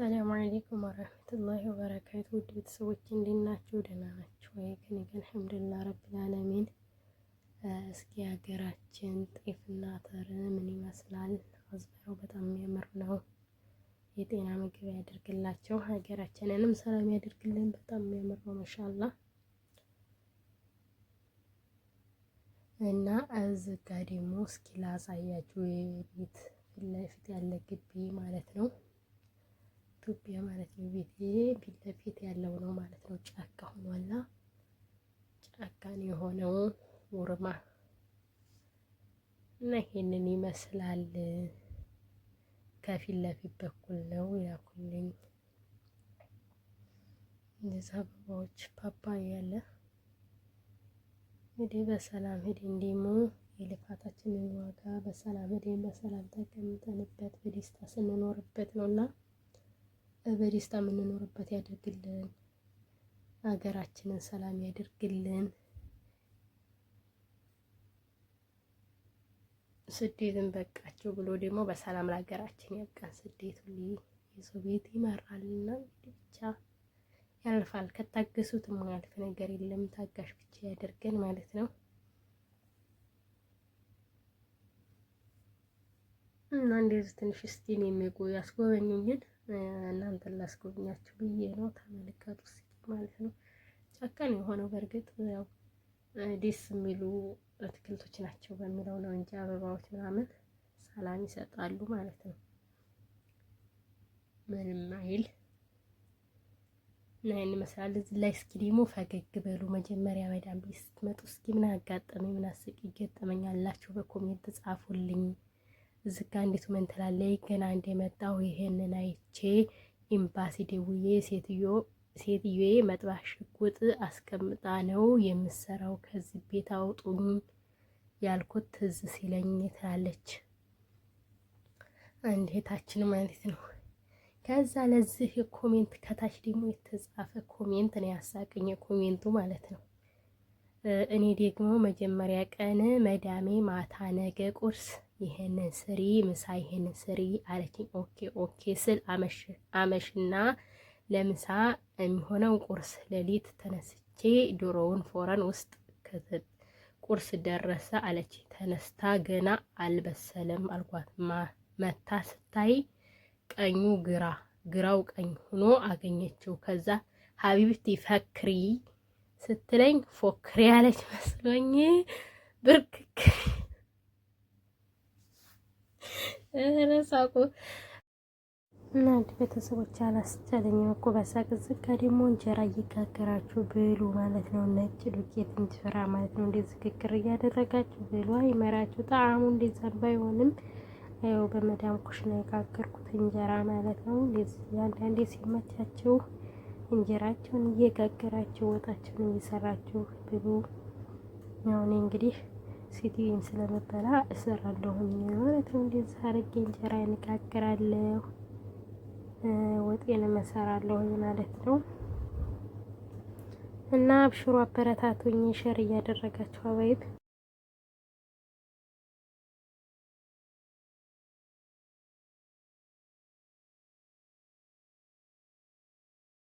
ሰላም አለይኩም ወራህመቱላሂ ወበረካቱ። ውድ ቤተሰቦች እንዴት ናችሁ? ደህና ናችሁ ወይ? ከኔ ጋር አልሐምዱሊላህ ረብል ዓለሚን። እስኪ ሀገራችን ጤፍና አተር ምን ይመስላል? አዝመራው በጣም የሚያምር ነው። የጤና ምግብ ያደርግላቸው፣ ሀገራችንንም ሰላም ያደርግልን። በጣም የሚያምር ነው ማሻአላህ። እና እዚህ ጋር ደግሞ እስኪ ላሳያችሁ የቤት ፊት ለፊት ያለ ግቢ ማለት ነው። ኢትዮጵያ ማለት ነው። ቤቴ ፊት ለፊት ያለው ነው ማለት ነው። ጫካ ሆኗላ። ጫካ ነው የሆነው ውርማ እና ይሄንን ይመስላል። ከፊት ለፊት በኩል ነው ያኩልኝ። እንደዛ አበባዎች ፓፓያ ያለ እንግዲህ በሰላም ሄደን ደግሞ የልፋታችንን ዋጋ በሰላም ሄደን በሰላም ተቀምጠንበት በደስታ ስንኖርበት ነውና በደስታ የምንኖርበት ያድርግልን። ሀገራችንን ሰላም ያድርግልን። ስደትን በቃቸው ብሎ ደግሞ በሰላም ለሀገራችን ያብቃን። ስደት ሁሌ የሰው ቤት ይመራልና ብቻ ያልፋል። ከታገሱት የማያልፍ ነገር የለም። ታጋሽ ብቻ ያደርገን ማለት ነው። እና እንደዚህ ትንሽ እስቲን የሚጎይ ያስጎበኙኝን እናንተን ላስጎብኛችሁ ብዬ ነው። ተመልከቱ እስኪ ማለት ነው። ጫካን የሆነው በእርግጥ ያው ደስ የሚሉ አትክልቶች ናቸው በሚለው ነው እንጂ አበባዎች ምናምን ሰላም ይሰጣሉ ማለት ነው። ምንም አይል እና ይሄን ይመስላል። እዚህ ላይ እስኪ ደግሞ ፈገግ በሉ። መጀመሪያ መዳም ቤት ስትመጡ እስኪ ምን አጋጠመኝ ምን አስቂ ገጠመኝ አላችሁ በኮሜንት ጻፉልኝ። እዚህ ጋር እንዴት ምን ትላለች? ገና እንደመጣሁ ይሄንን አይቼ ኤምባሲ ደውዬ ሴትዮዬ መጥባሽ ሽጉጥ አስቀምጣ ነው የምሰራው፣ ከዚህ ቤት አውጡኝ ያልኩት ትዝ ሲለኝ ትላለች አንድ እህታችን ማለት ነው። ከዛ ለዚህ ኮሜንት ከታች ደግሞ የተጻፈ ኮሜንት ነው ያሳቀኝ ኮሜንቱ ማለት ነው። እኔ ደግሞ መጀመሪያ ቀን መዳሜ ማታ ነገ ቁርስ ይሄንን ስሪ፣ ምሳ ይሄንን ስሪ አለችኝ። ኦኬ ስል አመሽና ለምሳ የሚሆነው ቁርስ ሌሊት ተነስቼ ዶሮውን ፎረን ውስጥ ቁርስ ደረሰ አለች። ተነስታ ገና አልበሰለም አልኳት። መታ ስታይ ቀኙ ግራው ቀኝ ሆኖ አገኘችው። ከዛ ሀቢብቲ ፈክሪ ስትለኝ ፎክሪ ያለች መስሎኝ ብርክክ ረሳቁ እና ቤተሰቦች አላስቻለኝም እኮ በሳቅ። ዝጋ ደግሞ እንጀራ እየጋገራችሁ ብሉ ማለት ነው። ነጭ ዱቄት እንጀራ ማለት ነው። እንደዚህ ግግር እያደረጋችሁ ብሉ። አይመራችሁ ጣዕሙ እንደዛ ባይሆንም ያው በመዳም ኩሽና የጋገርኩት እንጀራ ማለት ነው። እንደዚህ አንዳንዴ ሲመቻችሁ እንጀራችሁን እየጋገራችሁ ወጣችሁን እየሰራችሁ ብሉ። ያው እኔ እንግዲህ ሲቲን ስለመበላ እሰራለሁ ማለት ነው። እንደዚህ አድርጌ እንጀራ እጋግራለሁ፣ ወጤን እሰራለሁ ማለት ነው። እና አብሽሩ፣ አበረታቱኝ፣ ሼር እያደረጋችሁ አባይት